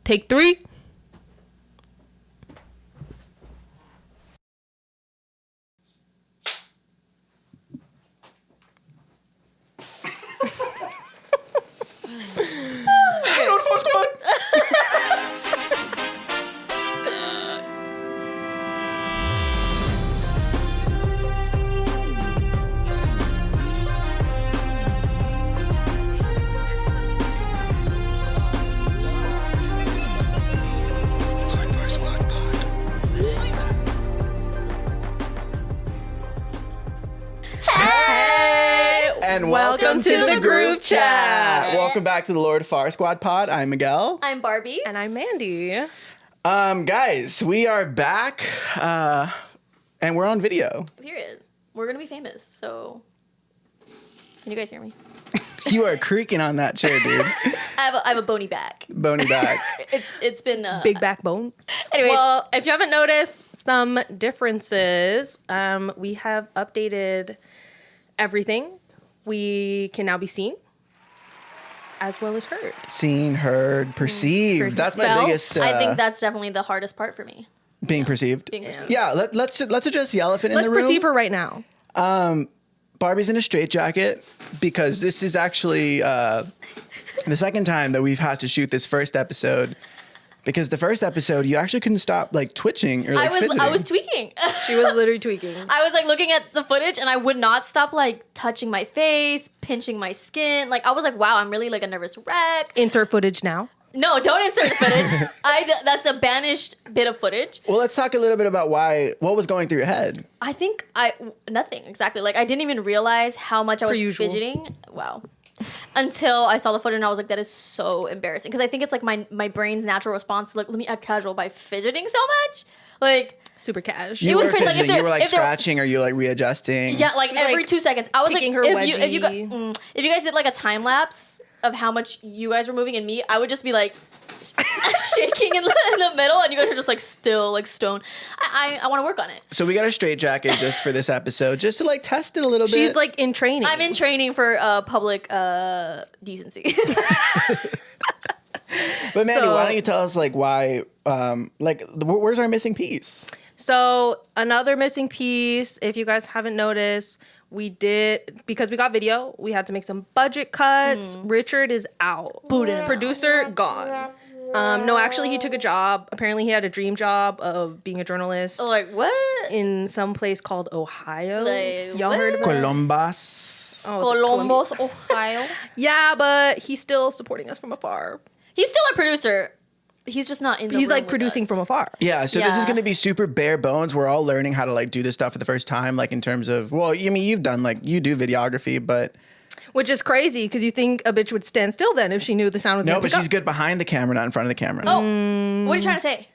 Take 3. Hey, Lord Farsquad! Lord Farsquad Pod. And Welcome to the group chat. Welcome back to the Lord Farsquad Pod. I'm Miguel. I'm Barbie. And I'm Mandy. Guys, we are back, and we're on video. Period. We're gonna be famous, so can you guys hear me? You are creaking on that chair, dude. I have a bony back. Bony back. It's been Big backbone. Anyways, Well, if you haven't noticed some differences, we have updated everything. We can now be seen as well as heard. Seen, heard, perceived. That's my Felt. biggest. I think that's definitely the hardest part for me. being perceived. Being perceived. Yeah, let's address the elephant Let's in the room. perceive her right now. Barbie's in a straitjacket because this is actually the second time that we've had to shoot this first episode. Because the first episode, you actually couldn't stop like twitching or like fidgeting. I was tweaking. She was literally tweaking. I was like looking at the footage and I would not stop like touching my face, pinching my skin. Like I was like, wow, I'm really like a nervous wreck. Insert footage now. No, don't insert the footage. That's a banished bit of footage. Well, let's talk a little bit about what was going through your head. I think nothing exactly. Like I didn't even realize how much I was usual. fidgeting. Wow. Until I saw the footage and I was like, that is so embarrassing. Because I think it's like my brain's natural response to like, let me act casual by fidgeting so much. Like Super cash. It was were crazy, like, if fidgeting, you were like if there- scratching or you were like readjusting. yeah, like She was, every like, 2 seconds. I was like, picking her if you wedgie. if you guys did like a time lapse of how much you guys were moving and me, I would just be like shaking in the middle and you guys are just like still like stone. I want to work on it. So we got a straitjacket just for this episode, just to like test it a little bit. She's like in training. I'm in training for public decency. But Mandy, So- why don't you tell us like why, where's our missing piece? So another missing piece, if you guys haven't noticed, we did, because we got video, we had to make some budget cuts. Richard is out. Producer, gone. No, actually he took a job. Apparently he had a dream job of being a journalist Like what? in some place called Ohio. Like, Y'all what? heard of it? Columbus. Oh, is it Columbus, Ohio. Yeah, but he's still supporting us from afar. He's still a producer. He's just not in the He's room like with producing us. from afar. Yeah, so this is Yeah. going to be super bare bones. We're all learning how to like do this stuff for the first time, like in terms of, well, I mean, you've done like, you do videography, but Which is crazy because you think a bitch would stand still then if she knew the sound was no, gonna but pick she's up. good behind the camera, not in front of the camera. Oh, what are you trying to say?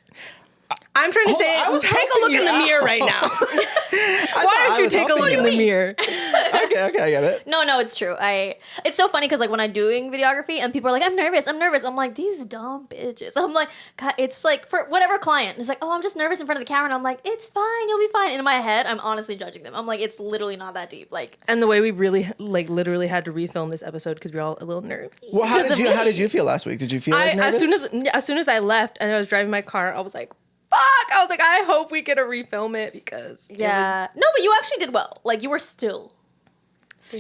I'm trying to Hold say, on, I was take a helping look you in the mirror out. right now. Why I don't you was take a helping look you. in the mirror? Okay, I get it. No, it's true. It's so funny because like when I'm doing videography and people are like, I'm nervous. I'm like, these dumb bitches. I'm like, God, it's like for whatever client. It's like, oh, I'm just nervous in front of the camera. And I'm like, it's fine. You'll be fine. And in my head, I'm honestly judging them. I'm like, it's literally not that deep. Like, And the way we really, like, literally had to refilm this episode because we were all a little nervous. Well, how Because did of you me. feel last week? Did you feel like As nervous? soon as I left and I was driving my car, I was like, fuck. I was like, I hope we get to refilm it because yeah. No, but you actually did well. Like, you were still.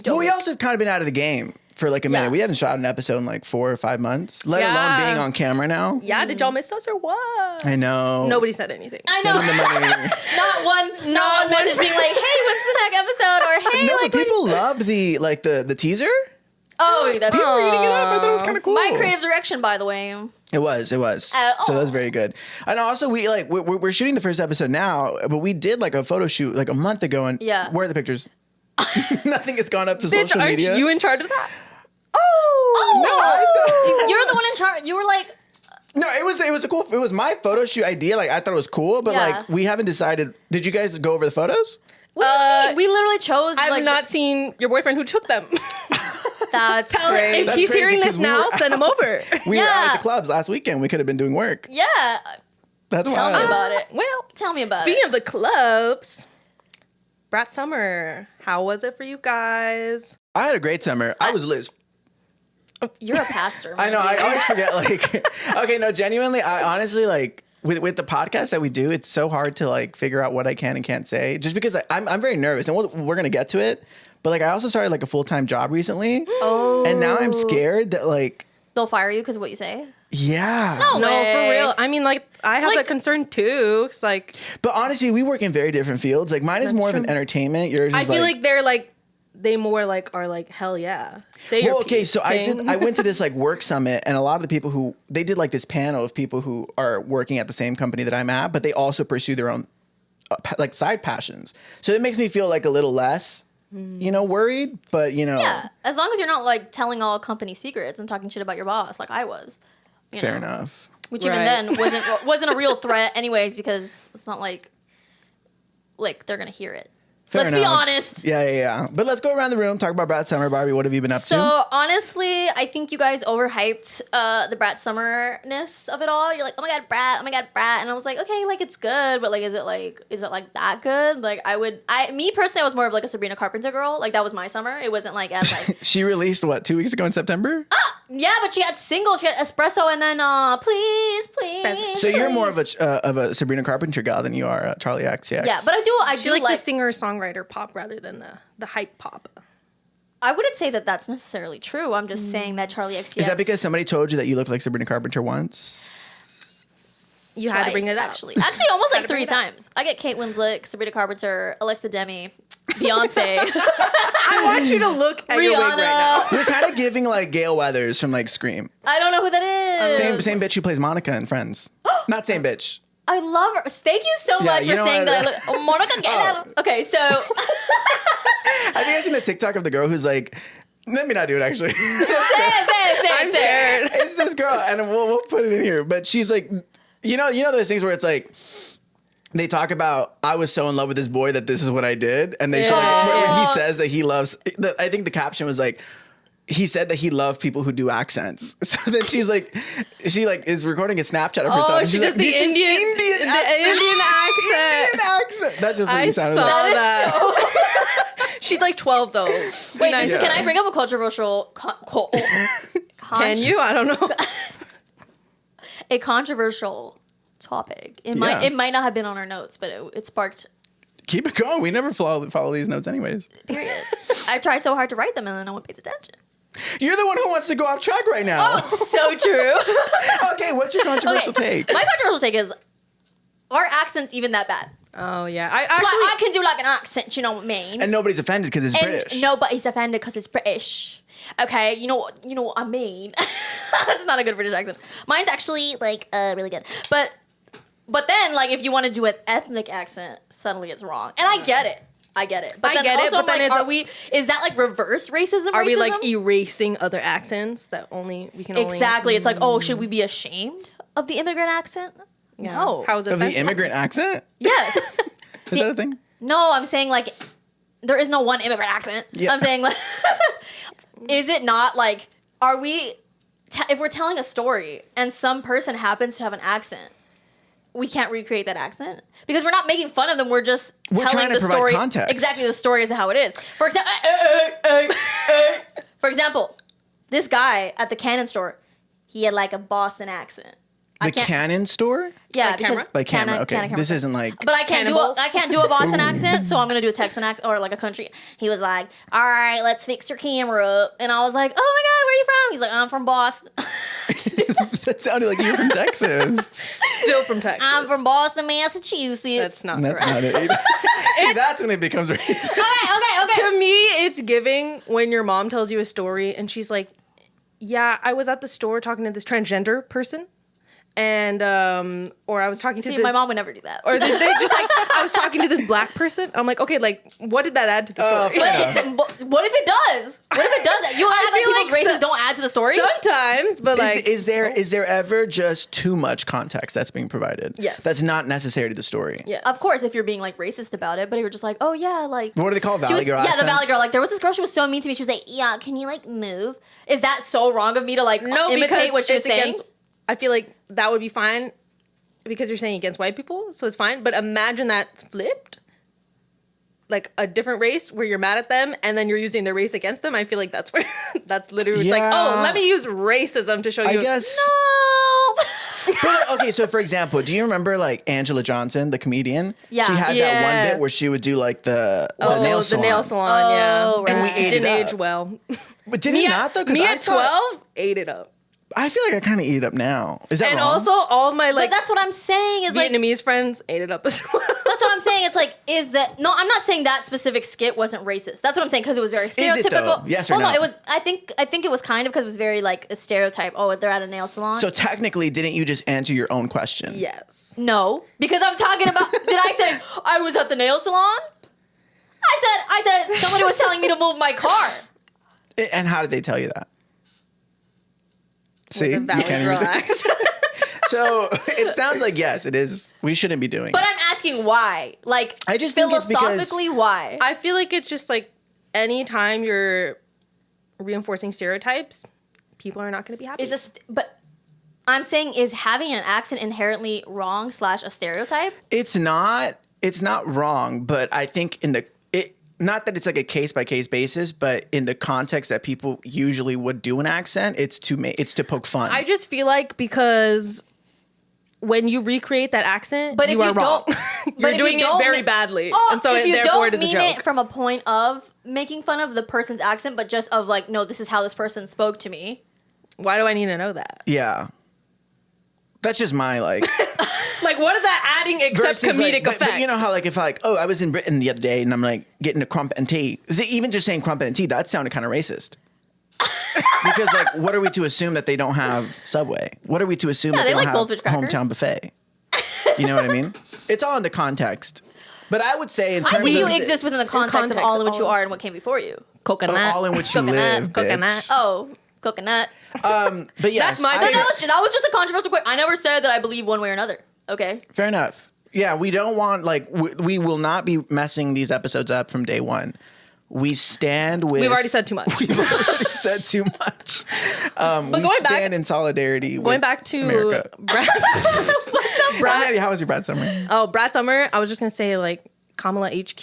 Well, we also have kind of been out of the game for like a minute. Yeah. We haven't shot an episode in like 4 or 5 months, let Yeah. alone being on camera now. Yeah, did y'all miss us or what? I know. Nobody said anything. I Send know. them the money. Not one message being like, hey, when's the next episode? Or hey, No, like, but people loved the teaser. oh, that's People were eating it up. I thought it was kind of cool. my creative direction, by the way. It was. So that's very good. And also, we're shooting the first episode now, but we did like a photo shoot like a month ago. And Yeah. where are the pictures? Nothing has gone up to Bitch, social aren't media. you in charge of that? Oh, you're the one in charge. You were like, No, it was a cool. It was my photo shoot idea. Like I thought it was cool, but Yeah. like we haven't decided. Did you guys go over the photos? what do you mean? We literally chose. I've like, not seen your boyfriend who took them. That's Tell him crazy. if That's he's crazy, hearing 'cause this we now, were- send him over. We were out at Yeah. the clubs last weekend. We could have been doing work. Yeah. That's Tell me wild. about it. Well, Tell me about speaking it. of the clubs, Brat Summer, how was it for you guys? I had a great summer. I was lit. You're a pastor. I know. man. I always forget. Like, okay, no, genuinely, I honestly like with the podcast that we do. It's so hard to like figure out what I can and can't say, just because I'm very nervous, and we're gonna get to it. But like, I also started like a full-time job recently, and now I'm scared that like They'll fire you because of what you say. yeah. No No, way. for real. I mean, like, I have Like- that concern too. It's like, But honestly, we work in very different fields. Like mine is That's more of an true. entertainment. Yours is I feel like they're like, they more like are like, hell yeah. Say your well, okay, piece, so king. I went to this like work summit, and a lot of the people who they did like this panel of people who are working at the same company that I'm at, but they also pursue their own like side passions. So it makes me feel like a little less, worried. But Yeah, as long as you're not like telling all company secrets and talking shit about your boss, like I was. fair enough. Which even Right. then wasn't a real threat, anyways, because it's not like they're gonna hear it. Fair Let's be enough. honest. Yeah. But let's go around the room, talk about Brat Summer. Barbie, what have you been up to? So honestly, I think you guys overhyped the Brat summerness of it all. You're like, oh my god, Brat, and I was like, okay, like it's good, but like, is it like that good? Like, me personally, I was more of like a Sabrina Carpenter girl. Like that was my summer. It wasn't like as like, She released what 2 weeks ago in September. yeah, but she had singles, she had Espresso, and then please. So you're please. more of a Sabrina Carpenter gal than you are Charlie XCX. Yeah, but I she do likes like. the singer-songwriter pop rather than the hype pop. I wouldn't say that that's necessarily true. I'm just saying that Charlie XCX. Is that because somebody told you that you look like Sabrina Carpenter once? You had to bring it up. Actually, almost like to bring 3 it up. times. I get Kate Winslet, Sabrina Carpenter, Alexa Demi, Beyonce. I want you to look at your wig right now. You're kind of giving like Gail Weathers from like Scream. I don't know who that is. Same bitch who plays Monica in Friends. Not same bitch. I love her. Thank you so Yeah, much you for know saying what? that. I look, Monica Geller. Okay, so I think I seen a TikTok of the girl who's like, let me not do it actually. I'm scared. It's this girl, and we'll put it in here. But she's like, you know those things where it's like, they talk about, I was so in love with this boy that this is what I did, and they show like, when he says that he loves. I think the caption was like, he said that he loved people who do accents. So then she is recording a Snapchat of herself. Oh, and she she's does like, the this is Indian Indian accent. Indian accent. That's just what I you saw sounded like. that. so. She's like 12 though. Wait, nice. can I bring up a controversial? Can you? I don't know. A controversial topic. It might not have been on our notes, but it sparked. Keep it going. We never follow these notes anyways. Period. I try so hard to write them, and then no one pays attention. You're the one who wants to go off track right now. Oh, it's so true. Okay, what's your controversial take? My controversial take is, are accents even that bad? Oh yeah. So I can do like an accent, you know what I mean? And nobody's offended because it's British. Nobody's offended because it's British. Okay, you know what I mean. That's not a good British accent. Mine's actually like really good. But then like if you want to do an ethnic accent, suddenly it's wrong. And I get it. But I then get it, also, but then I'm it's- is that like reverse racism? Are we like racism? erasing other accents that we can only Exactly. It's like, oh, should we be ashamed of the immigrant accent? Yeah. No. How is it Of the offensive? immigrant accent? Yes. Is that a thing? No, I'm saying like there is no one immigrant accent. Yeah. I'm saying like is it not like are we if we're telling a story and some person happens to have an accent, we can't recreate that accent because we're not making fun of them. We're just We're telling trying to the provide story context. exactly. The story is how it is. For example, this guy at the Canon store, he had like a Boston accent. The Canon store? Yeah, Like because camera? Like camera. Okay. Canon This store. isn't like. But I can't Cannibals? do a Boston accent, so I'm gonna do a Texan accent or like a country. He was like, "All right, let's fix your camera up," and I was like, "Oh my god, where are you from?" He's like, "I'm from Boston." That sounded like you're from Texas. Still from Texas. I'm from Boston, Massachusetts. That's not That's correct. not it either. See, that's when it becomes racist. okay. To me, it's giving when your mom tells you a story and she's like, "Yeah, I was at the store talking to this transgender person." And or I was talking to See, this. my mom would never do that. Or they just like I was talking to this black person. I'm like, okay, like what did that add to the story? But what if it does? What if it does? You act like feel people's like races don't add to the story. Sometimes, but like, Is there ever just too much context that's being provided? Yes. That's not necessary to the story. yes. Of course, if you're being like racist about it, but if you're just like, oh yeah, like What do they call she Valley was, Girl yeah, the accents? Valley Girl. Like there was this girl, she was so mean to me. She was like, yeah, can you like move? Is that so wrong of me to like No, because imitate what she was it's saying? against. I feel like that would be fine because you're saying against white people, so it's fine. But imagine that flipped. like a different race where you're mad at them and then you're using their race against them, I feel like that's where that's literally like, oh, let me use racism to show you. I guess. No. But, okay, so for example, do you remember like Angela Johnson, the comedian? Yeah. She had that one bit where she would do like the nail salon. The nail salon, yeah. Oh, And we right. ate Didn't it age up. well. But did it not though? 'Cause Me I at thought- 12 ate it up. I feel like I kind of eat it up now. Is that And wrong? also all of my But like that's what I'm saying is like, Vietnamese friends ate it up as well. that's what I'm saying. It's like, is that, no, I'm not saying that specific skit wasn't racist. That's what I'm saying because it was very it, stereotypical. though? Yes or well, no? it was, I think it was kind of because it was very like a stereotype. Oh, they're at a nail salon. So technically, didn't you just answer your own question? Yes. No, because I'm talking about, did I say I was at the nail salon? I said somebody was telling me to move my car. And how did they tell you that? See, The you Valley can't Girl even- act. So it sounds like yes, it is. We shouldn't be doing. But it. I'm asking why. Like, I just think it's because- philosophically, why? I feel like it's just like anytime you're reinforcing stereotypes, people are not going to be happy. But I'm saying, is having an accent inherently wrong / a stereotype? It's not. It's not wrong, but I think not that it's like a case by case basis, but in the context that people usually would do an accent, it's to poke fun. I just feel like because when you recreate that accent, But you if are you wrong. don't- but You're if doing you it don't very mean- badly, Oh, and so if you therefore don't it is a mean joke. it from a point of making fun of the person's accent, but just of like, no, this is how this person spoke to me. Why do I need to know that? yeah. That's just my like. Like, what is that adding except versus, comedic like, effect? But you know how like if I I was in Britain the other day and I'm like getting a crumpet and tea. Is it even just saying crumpet and tea? That sounded kind of racist. Because like, what are we to assume that they don't have Subway? What are we to assume that they they don't like have Goldfish crackers. hometown buffet? You know what I mean? It's all in the context. But I would say in I terms think you of exist within the context of all in which you are and what came before you. coconut. all in which you Coconut. live, bitch. Coconut. Oh, coconut. But yes, That's my But thing. that was just a controversial point. I never said that I believe one way or another. Okay. fair enough. Yeah, we don't want like we will not be messing these episodes up from day one. We stand with. We've already said too much. We've already said too much. We going back- stand in solidarity. Going with back to America. Brad. How was your Brad Summer? Oh, Brad Summer. I was just gonna say like Kamala HQ,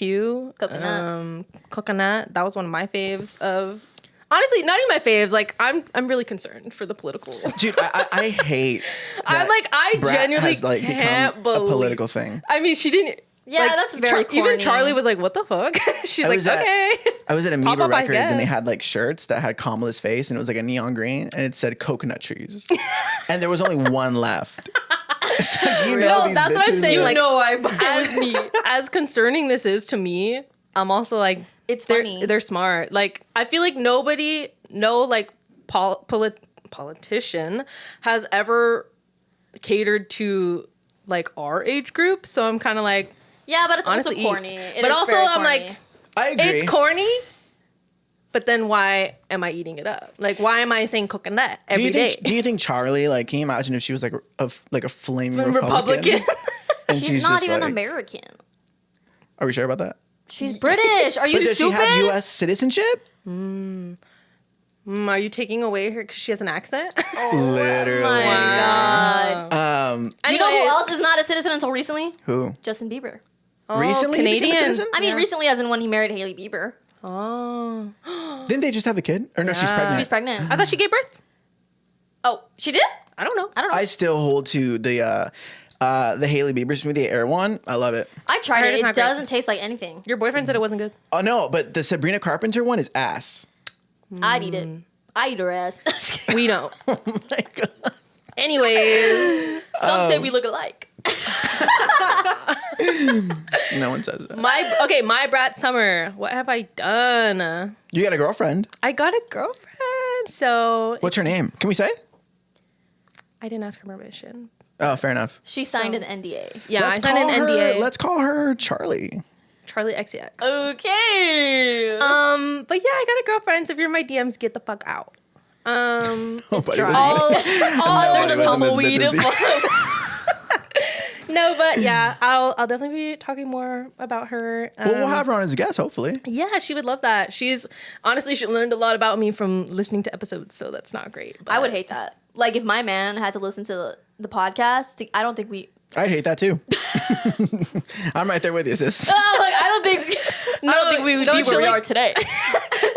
Coconut. Coconut. That was one of my faves. Of honestly, not even my faves. Like I'm really concerned for the political. Dude, I hate. I'm that like I Brat genuinely has, like, can't become believe a political thing. I mean, she didn't. Yeah, like, that's very Even corny. Charlie was like, "What the fuck?" She's like, "Okay." I was at Pop Amoeba up, I Records and they guess. had like shirts that had Kamala's face and it was like a neon green and it said coconut trees. And there was only one left. So, you know, No, these that's what I'm bitches saying, are- like- No, I As concerning this is to me, I'm also like, It's they're, funny. They're smart. Like, I feel like no like politician has ever catered to like our age group. So I'm kind of like, Yeah, but it's honestly, also corny. eats. It But is also very I'm corny. like, I agree. it's corny. But then why am I eating it up? Like, why am I saying coconut do every you day? think? Do you think Charlie? Like, can you imagine if she was like a flaming Republican. and She's not just even like, American. Are we sure about that? She's British. Are you But does stupid? she have U.S. citizenship? Are you taking away her because she has an accent? Literally. Oh my god. Um, You know who Anyways. else is not a citizen until recently? who? Justin Bieber. Recently he became a Canadian. citizen? I mean, recently as in when he married Hailey Bieber. Oh. Didn't they just have a kid? Or no, she's Yeah. pregnant. She's pregnant. I thought she gave birth. Oh, she did? I don't know. I don't know. I still hold to the Hailey Bieber smoothie air one. I love it. I tried I heard it. it's It not great. doesn't taste like anything. Your boyfriend said it wasn't good. Oh no, but the Sabrina Carpenter one is ass. I'd eat it. I eat her ass. I'm just kidding. We know. Oh my god. Anyways, Some say we look alike. No one says that. my brat summer. What have I done? You got a girlfriend. I got a girlfriend, so What's her name? Can we say? I didn't ask her permission. Oh, fair enough. She signed an NDA. Yeah, Let's I signed call an her- NDA. Let's call her Charlie. Charlie XCX. Okay. But yeah, I got a girlfriend. So if you're in my DMs, get the fuck out. Nobody dry. was- There's a Nobody was in this tumbleweed. bitch's No, but yeah, I'll definitely be talking more about her. Well, we'll have her on as a guest, hopefully. Yeah, she would love that. She's honestly, she learned a lot about me from listening to episodes, so that's not great. But I would hate that. Like if my man had to listen to the podcast, I don't think we. I'd hate that too. I'm right there with you, sis. Like I don't think. don't think we would be where we are today.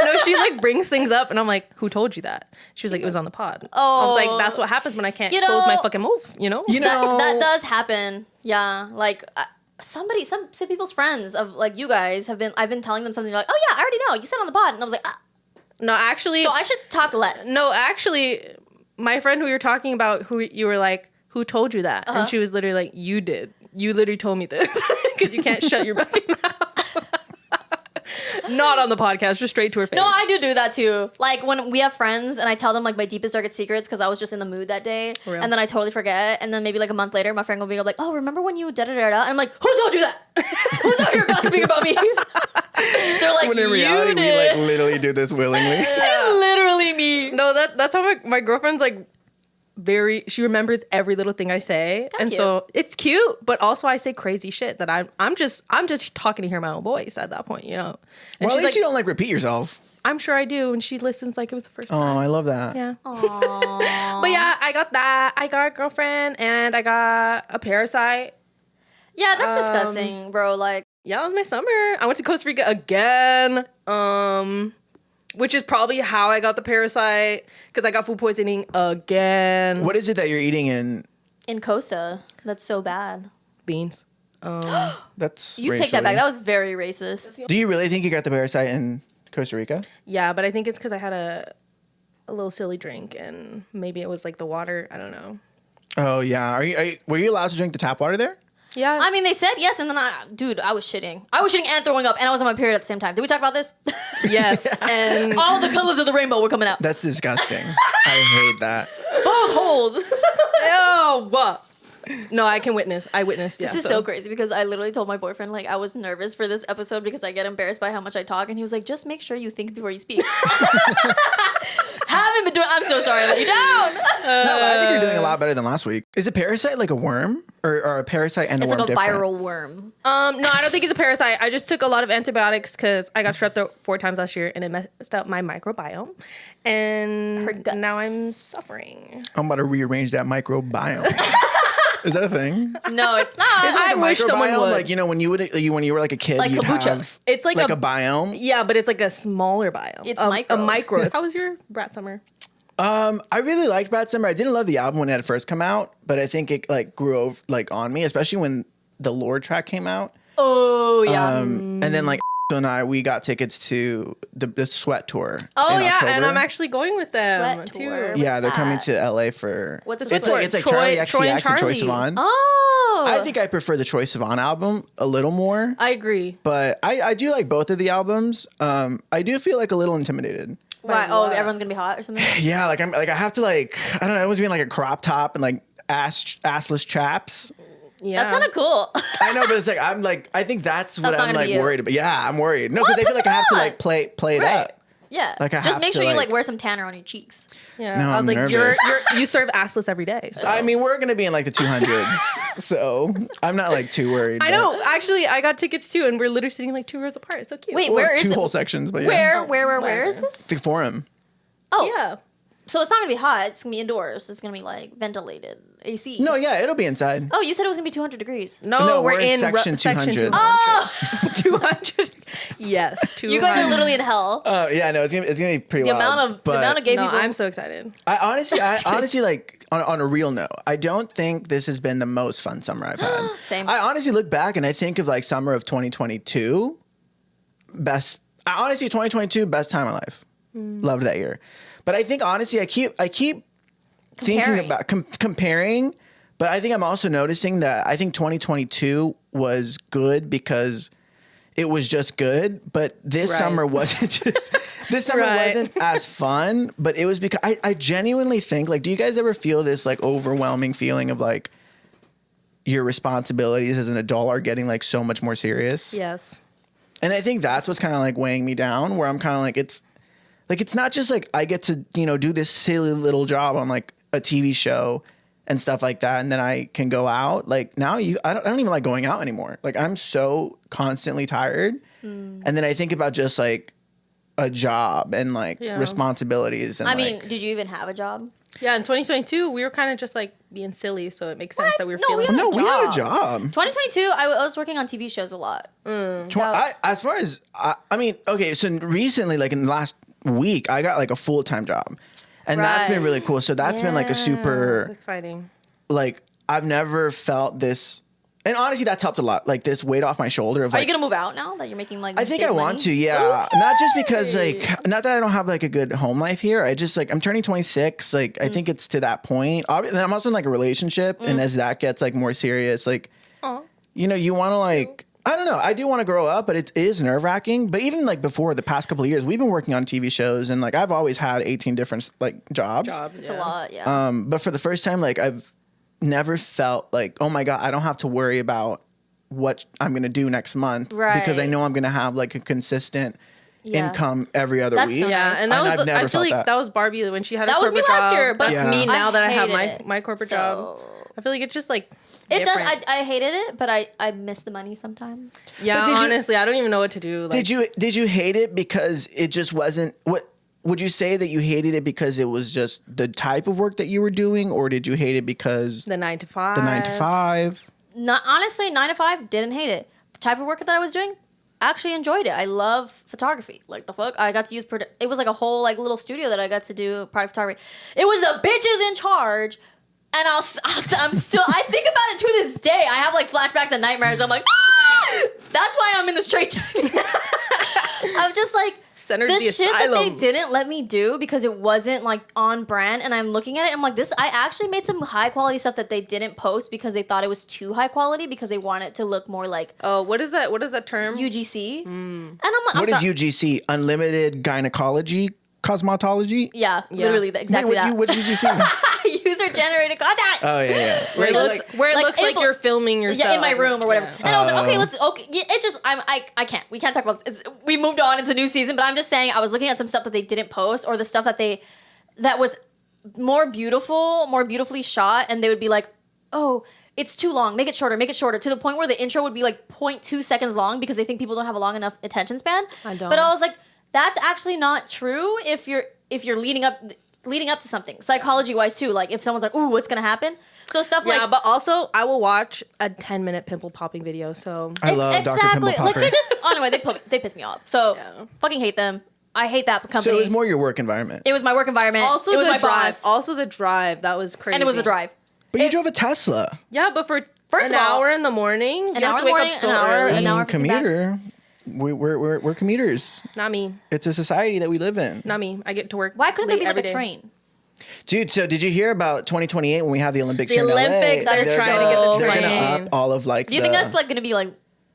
No, she like brings things up, and I'm like, "Who told you that?" She was like, "It was on the pod." I was like, "That's what happens when I can't close my fucking mouth." You know. That does happen. Yeah, like some people's friends of like you guys have been. I've been telling them something like, "Oh yeah, I already know. You said on the pod," and I was like, ah. No, actually. So I should talk less. No, actually, my friend who you're talking about, who you were like, "Who told you that?" And she was literally like, "You did. You literally told me this because you can't shut your fucking mouth." Not on the podcast, just straight to her face. No, I do that too. Like when we have friends and I tell them like my deepest, darkest secrets because I was just in the mood that day. Real. And then I totally forget. And then maybe like a month later, my friend will be like, "Oh, remember when you da-da-da-da?" And I'm like, "Who told you that? Who's out here gossiping about me?" They're like, When in reality, "You we did." like literally do this willingly. Literally me. No, that's how my girlfriend's like she remembers every little thing I say. And cute. so it's cute, but also I say crazy shit that I'm just talking to hear my own voice at that point, you know. And Well, at she's least like, you don't like repeat yourself. I'm sure I do, and she listens like it was the first Oh, time. I love that. Yeah. Aww. But yeah, I got that. I got a girlfriend and I got a parasite. Yeah, that's disgusting, bro. Like, Yeah, it was my summer. I went to Costa Rica again. Which is probably how I got the parasite, because I got food poisoning again. What is it that you're eating in? in Costa, that's so bad. Beans. That's You take that back. That was very racist. Do you really think you got the parasite in Costa Rica? Yeah, but I think it's because I had a little silly drink, and maybe it was like the water. I don't know. Oh yeah. Were you allowed to drink the tap water there? Yeah. I mean, they said yes, and then I was shitting. I was shitting and throwing up, and I was on my period at the same time. Did we talk about this? yes. And All the colors of the rainbow were coming out. That's disgusting. I hate that. Both holes. oh, what? No, I can witness. I witnessed. Yeah, This is so crazy because I literally told my boyfriend, like, I was nervous for this episode because I get embarrassed by how much I talk. And he was like, just make sure you think before you speak. Haven't been doing. I'm so sorry I let you down. No, but I think you're doing a lot better than last week. Is a parasite like a worm? Or a parasite and a It's worm like a different? viral worm. No, I don't think it's a parasite. I just took a lot of antibiotics because I got strep throat 4 times last year, and it messed up my microbiome. Her And guts. now I'm suffering. I'm about to rearrange that microbiome. Is that a thing? No, it's not. I wish someone Microbiome, would. Like, you know, when you were like a kid, Like you'd kombucha. have It's like a biome. Yeah, but it's like a smaller biome. It's a micro. A micro. How was your brat summer? I really liked Brat Summer. I didn't love the album when it had first come out, but I think it like grew over like on me, especially when the Lord track came out. Oh, yeah. And then like and we got tickets to the Sweat tour. Oh in yeah, October. and I'm actually going with them Sweat too. tour. Yeah, What's they're coming that? to LA for. What's the it's Sweat like tour? Charlie Troy and XCX and Troy Charlie. Sivan. Oh. I think I prefer the Troy Sivan album a little more, I agree. but I do like both of the albums. I do feel like a little intimidated. Why? Oh, everyone's going to be hot or something? Yeah, like I have to like I don't know. Everyone's being like a crop top and like assless chaps. Yeah, That's kind of cool. I know, but it's like I think that's what That's not I'm gonna like be you. worried about. Yeah, I'm worried. No, because I feel like I have to like play it Right. up. Yeah. Like, I Just have make to, sure you like- like wear some tanner on your cheeks. Yeah, No, I was I'm like, nervous. you serve assless every day. So. I mean, we're gonna be in like the 200s, so I'm not like too worried. I but- know. Actually, I got tickets too, and we're literally sitting like 2 rows apart. It's so cute. Wait, Well, where is two it? whole sections, but yeah. Where is this? The Forum. Oh, Yeah. so it's not gonna be hot. It's gonna be indoors. It's gonna be like ventilated, AC. No, yeah, it'll be inside. Oh, you said it was gonna be 200 degrees. No, No, we're we're in in section 200. Oh, 200. Yes, 200. you guys are literally in hell. Oh yeah, no, it's gonna be pretty The wild. amount of gay No, people. I'm so excited. I honestly like on a real note, I don't think this has been the most fun summer I've had. Same. I honestly look back and I think of like summer of 2022, best time of my life. Loved that year. But I think honestly, I keep thinking Comparing. about comparing, but I think I'm also noticing that I think 2022 was good because it was just good, but this Right. summer wasn't just this summer Right. wasn't as fun, but it was because I genuinely think like, do you guys ever feel this like overwhelming feeling of like your responsibilities as an adult are getting like so much more serious? Yes. And I think that's what's kind of like weighing me down, where I'm kind of like, it's not just like I get to, you know, do this silly little job on like a TV show and stuff like that, and then I can go out. Like now I don't even like going out anymore. Like I'm so constantly tired. And then I think about just like a job and like Yeah. responsibilities. And I mean, like, did you even have a job? Yeah, in 2022, we were kind of just like being silly, so it makes sense that we were feeling. No, we had a job. 2022, I was working on TV shows a lot. As far as I mean, okay, so recently, like in the last week, I got like a full-time job, and that's been really cool. So that's been like a super exciting. Like I've never felt this, and honestly, that's helped a lot. Like this weight off my shoulder. Of Are like, you gonna move out now that you're making like? I think big I want money? to, yeah. Not just because like, not that I don't have like a good home life here. I just like I'm turning 26. Like I think it's to that point. And I'm also in like a relationship, and as that gets like more serious, like you know, you want to like. I don't know. I do want to grow up, but it is nerve wracking. But even like before the past couple of years, we've been working on TV shows, and like I've always had 18 different like jobs. It's a lot, yeah. But for the first time, like I've never felt like, oh my God, I don't have to worry about what I'm gonna do next month because I know I'm gonna have like a consistent income every other That's week. so nice. And that And was I've never I feel felt like that was Barbie when she had That a was me corporate last job. year, but That's me now that I have hated my corporate job. I feel like it's just like It does. different. I hated it, but I miss the money sometimes. Yeah, But honestly, I don't even know what to do. Like, Did you hate it because it just wasn't what? Would you say that you hated it because it was just the type of work that you were doing, or did you hate it because the 9 to 5? the 9 to 5? Not honestly, 9 to 5 didn't hate it. The type of work that I was doing, actually enjoyed it. I love photography. Like the fuck, I got to use. It was like a whole like little studio that I got to do product photography. It was the bitches in charge. And I'm still, I think about it to this day. I have like flashbacks and nightmares. I'm like, that's why I'm in the straight jacket. I'm just like, Centered the the shit that they asylum. didn't let me do because it wasn't like on brand. And I'm looking at it, I'm like, I actually made some high quality stuff that they didn't post because they thought it was too high quality because they want it to look more like Oh, what is that? What is that term? UGC. And I'm like, What is UGC? Unlimited Gynecology Cosmetology? Yeah, literally exactly that. What did you say? User generated content. Oh yeah. Where it So looks, like- where it like looks like influ- you're filming yourself. Yeah, in my room or whatever. Yeah. And I was like, okay, yeah, it's just I can't. We can't talk about this. We moved on. It's a new season, but I'm just saying I was looking at some stuff that they didn't post or the stuff that was more beautifully shot, and they would be like, oh, it's too long. Make it shorter. To the point where the intro would be like 0.2 seconds long because they think people don't have a long enough attention span. I don't. But I was like, that's actually not true if you're leading up to something psychology wise too. Like if someone's like, ooh, what's gonna happen? So stuff Yeah, like but also I will watch a 10-minute pimple popping video. So I love Dr. Pimple Like Popper. they just anyway they piss me off. So Yeah. fucking hate them. I hate that company. So it was more your work environment. It was my work environment. also it was the my drive. boss. Also the drive. That was crazy. And it was the drive. But you drove a Tesla. Yeah, but for First an of all- hour in the morning, you An have hour to in the wake morning, up so an hour- early. an hour. Commuter. We're commuters. Not me. It's a society that we live in. Not me. I get to work. Why couldn't there late be like every a day. train? Dude, so did you hear about 2028 when we have the Olympics The here in LA? Olympics, they're They're trying gonna- to get the They're train. gonna up all of like Do you think that's like gonna be like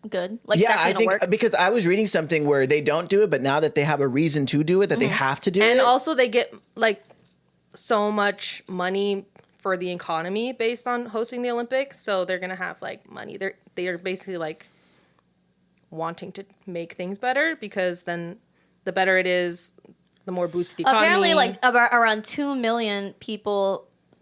good? Like yeah, it's actually I gonna think work? because I was reading something where they don't do it, but now that they have a reason to do it, that they have to do And it. also they get like so much money for the economy based on hosting the Olympics. So they're gonna have like money. They're basically like wanting to make things better because then the better it is, the more boosts the economy. Apparently, like around 2 million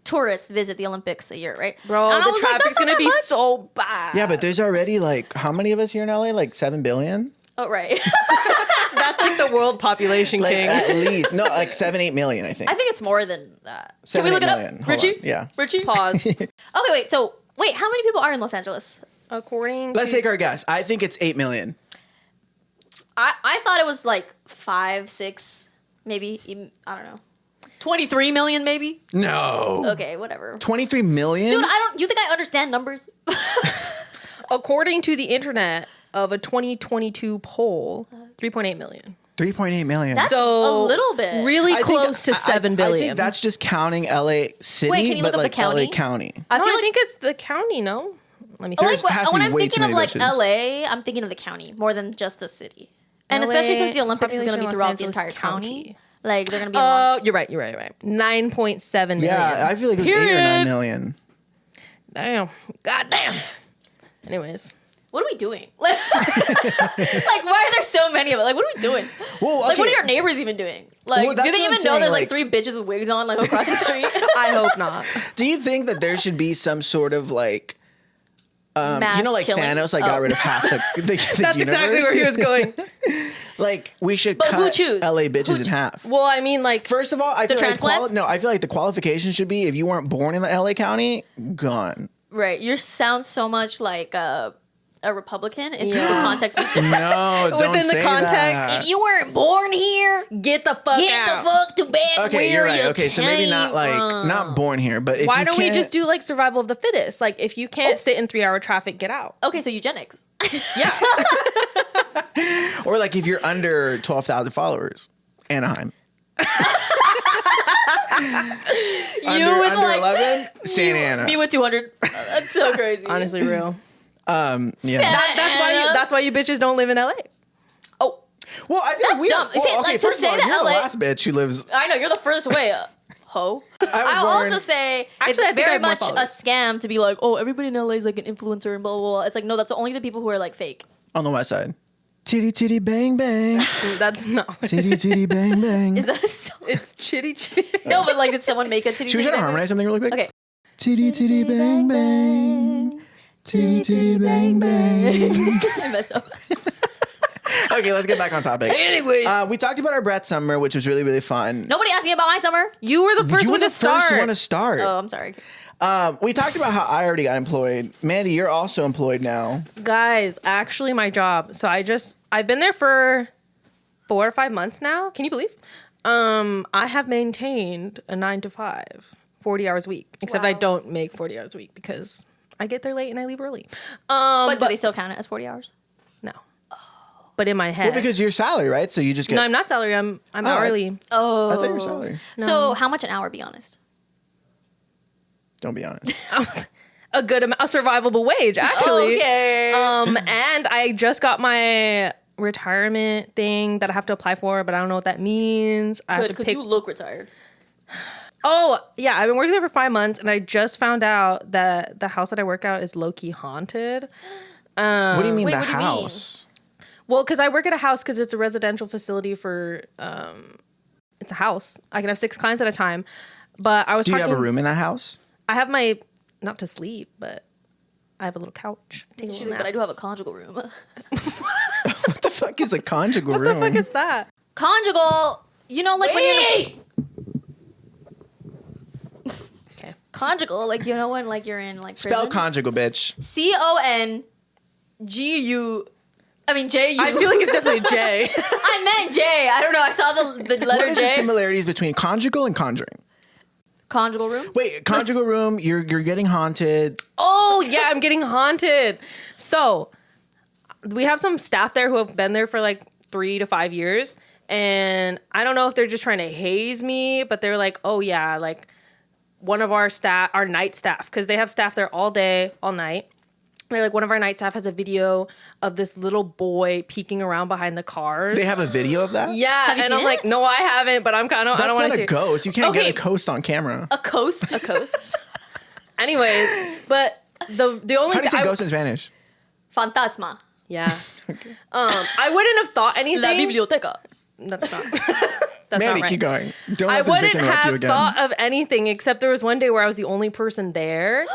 tourists visit the Olympics a year, right? bro, And I the was like, traffic's that's not gonna that be much. so bad. Yeah, but there's already like how many of us here in LA? Like 7 billion? Oh right. That's like the world population Like king. at least no, like 7-8 million, I think. I think it's more than that. Can 7, we look 8 it up, million. Hold Richie? on. Yeah. Richie. Pause. Okay, wait. So wait, how many people are in Los Angeles? According Let's to take our guess. I think it's 8 million. I thought it was like 5, 6, maybe. Even, I don't know. 23 million, maybe. No. Okay, whatever. 23 million? Dude, do you think I understand numbers? according to the internet of a 2022 poll, 3.8 million. 3.8 million. That's So a little bit. really I think- close to 7 billion. I think that's just counting LA City, Wait, can you but look up like the county? LA County. I no, feel I like think it's the county. No, let me see. There's- has to when be I'm way thinking too of many like bitches. LA, I'm thinking of the county more than just the city. And LA, especially since the Olympics is going to be population, throughout Los the Angeles entire county. County. Like they're going to be. Oh, you're right. 9.7 million. Yeah, I feel like it was 8 or 9 Period. million. Damn. God damn. Anyways. What are we doing? Like, why are there so many of it? Like, what are we doing? Well, Like, what are okay. your neighbors even doing? Like, Well, do that's they what I'm even know saying, there's like- like 3 bitches with wigs on like across the street? I hope not. Do you think that there should be some sort of like, Mass you know, like killing? Thanos, like got rid of half the That's universe? exactly where he was going. Like, we should But who cut choose? LA bitches in half. Well, I mean, like, First of all, I feel transplants? I feel like the qualification should be if you weren't born in the LA County, gone. Right. You sound so much like a Republican in terms of context. No, don't Within the say context, that. If you weren't born here, get the fuck get out. the fuck to bed. Okay, where you're right. you Okay, so maybe not like came not born here, but if Why you don't we can't- just do like survival of the fittest? Like, if you can't sit in 3-hour traffic, get out. Okay, so eugenics. Yeah. or like if you're under 12,000 followers, Anaheim. You with under like 11, Santa Ana. me with 200. That's so crazy. Honestly, real. Yeah. That's why you bitches don't live in LA. Oh, Well, I feel That's like we dumb. Well, See, okay, like, to first say of all, that you're the LA last bitch who lives. I know you're the furthest away. Ho. I'll born- also say Actually, I it's think I very have more much a followers. scam to be like, oh, everybody in LA is like an influencer and blah blah blah. It's like, no, that's only the people who are like fake. On the west side. Titty titty bang bang. That's not what it Titty is. titty bang bang. Is that a song? It's chitty chitty. No, but like, did someone make a titty? Should we try to titty harmonize something really quick? Okay. Titty titty bang bang. Titty titty bang bang. I messed up. Okay, let's get back on topic. Anyways, We talked about our Brat summer, which was really, really fun. Nobody asked me about my summer. you were the first you were one the to start. first one to start. Oh, I'm sorry. We talked about how I already got employed. Mandy, you're also employed now. Guys, actually, my job. So I've been there for 4 or 5 months now. Can you believe? I have maintained a 9 to 5, 40 hours a week. Except I Wow. don't make 40 hours a week because I get there late and I leave early. But do they still count it as 40 hours? No. But in my head. Well, because you're salary, right? So you just get. no, I'm not salary. I'm hourly. Oh. I thought you were salary. So how much an hour? Be honest. Don't be honest. A good amount, a survivable wage, actually. Okay. And I just got my retirement thing that I have to apply for, but I don't know what that means. I have Good, to because pick. you look retired. Oh, yeah, I've been working there for 5 months, and I just found out that the house that I work at is low-key haunted. What do you mean wait, the what do you mean? house? Well, because I work at a house because it's a residential facility for, it's a house. I can have 6 clients at a time. But I was Do you talking, have a room in that house? I have my, not to sleep, but I have a little couch. Take a She's little like, but I nap. do have a conjugal room. What the fuck is a conjugal room? What the fuck is that? Conjugal, you know, like when you're Okay. conjugal, like you know when like you're in like Spell prison? conjugal, bitch. CONGU. I mean JU. I feel like it's definitely J. I meant J. I don't know. I saw the What letter is the J. similarities between conjugal and conjuring? Conjugal room. Wait, conjugal room, you're getting haunted. Oh, yeah, I'm getting haunted. So, we have some staff there who have been there for like 3 to 5 years. And I don't know if they're just trying to haze me, but they're like, oh, yeah, like one of our staff, our night staff, because they have staff there all day, all night. They're like, one of our night staff has a video of this little boy peeking around behind the cars. They have a video of that? Yeah, Have you and seen I'm it? like, no, I haven't, but I'm kind of, I That's don't want not to see a it. ghost. You can't Okay. get a ghost on camera. A coast. A coast. Anyways, but the only How do you say I- ghost in Spanish? Fantasma. Yeah. I wouldn't have thought anything. La biblioteca. That's not. That's Mandy, not right. keep going. Don't I let this bitch wouldn't interrupt you have again. thought of anything except there was one day where I was the only person there,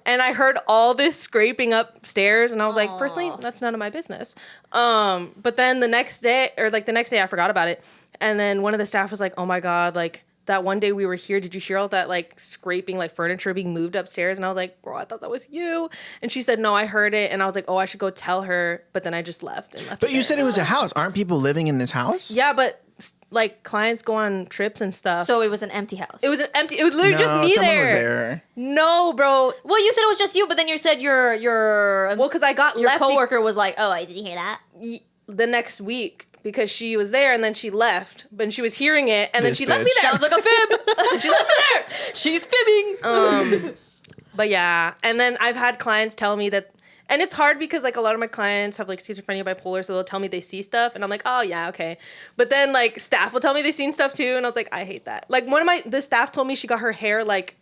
and I heard all this scraping upstairs, and I was like, personally, that's none of my business. But then the next day, I forgot about it, and then one of the staff was like, "Oh my god, like." That one day we were here, did you hear all that like scraping, like furniture being moved upstairs? And I was like, bro, I thought that was you. And she said, no, I heard it. And I was like, oh, I should go tell her. But then I just left and left. But it you there. said it was a house. Aren't people living in this house? Yeah, but like clients go on trips and stuff. So it was an empty house. It was an empty. It was literally just me someone there. was there. No, bro. Well, you said it was just you, but then you said your Well, because I got your left coworker was like, "Oh, did you hear that?" the next week because she was there and then she left, but she was hearing it and then This she left me bitch. there. Sounds like a fib. She left me there. She's fibbing. But yeah, and then I've had clients tell me that, and it's hard because like a lot of my clients have like schizophrenia, bipolar, so they'll tell me they see stuff, and I'm like, oh yeah, okay. But then like staff will tell me they've seen stuff too, and I was like, I hate that. Like the staff told me she got her hair like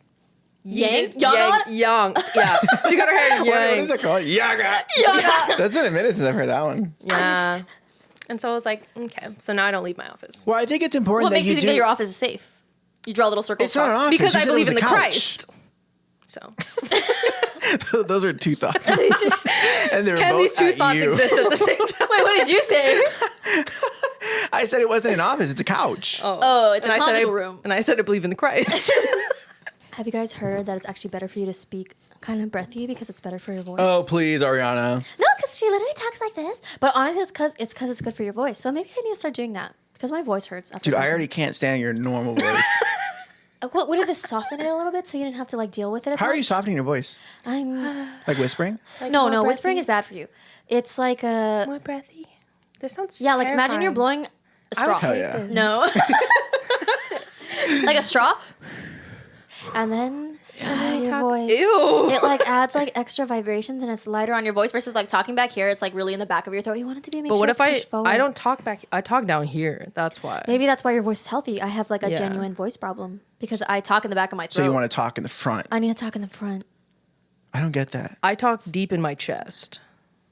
Yanked? yanked, young, yeah. She got her hair What is yanked. it called? Yaga. Yaga. That's been a minute since I've heard that one. Yeah. And so I was like, okay. So now I don't leave my office Well, I think it's important What that makes you you think do. that your office is safe? You draw little circles. It's not an office. because You I said it believe was in a the couch. Christ. So Those are two thoughts. And they were Can both these two at thoughts you. exist at the same time? Wait, what did you say? I said it wasn't an office. It's a couch. Oh, it's a And I said conjugal room. And I said I believe in the Christ. Have you guys heard that it's actually better for you to speak kind of breathy because it's better for your voice? Oh, please, Ariana. No, because she literally talks like this. But honestly, it's because it's good for your voice. So maybe I need to start doing that because my voice hurts. After Dude, I talking. already can't stand your normal voice. What did this soften it a little bit so you didn't have to like deal with it? As How are much? you softening your voice? I'm Like whispering? no, more whispering breathy? is bad for you. It's like a More breathy. This sounds like imagine you're blowing a straw. Hell yeah. No, like a straw, and then your voice. Ew. It like adds like extra vibrations and it's lighter on your voice versus like talking back here. It's like really in the back of your throat. You want it to be. But what if I don't talk back? I talk down here. That's why. Maybe that's why your voice is healthy. I have like a Yeah. genuine voice problem because I talk in the back of my throat. So you want to talk in the front? I need to talk in the front. I don't get that. I talk deep in my chest.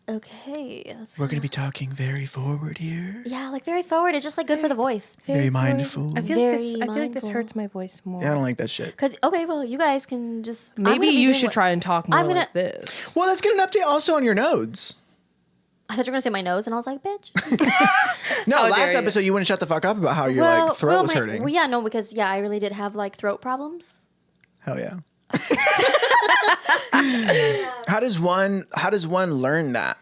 Okay. We're going to be talking very forward here. Yeah, like very forward. It's just like good for the voice. Very mindful. I feel Very like this mindful. hurts my voice more. Yeah, I don't like that shit. Cause okay, well you guys can just Maybe you should try and talk more I'm gonna- like this. Well, let's get an update also on your nodes. I thought you were gonna say my nose, and I was like, bitch. No, How dare last you. episode you wouldn't shut the fuck up about how your like throat was hurting. Well, yeah, no, because yeah, I really did have like throat problems. Hell yeah. How does one learn that?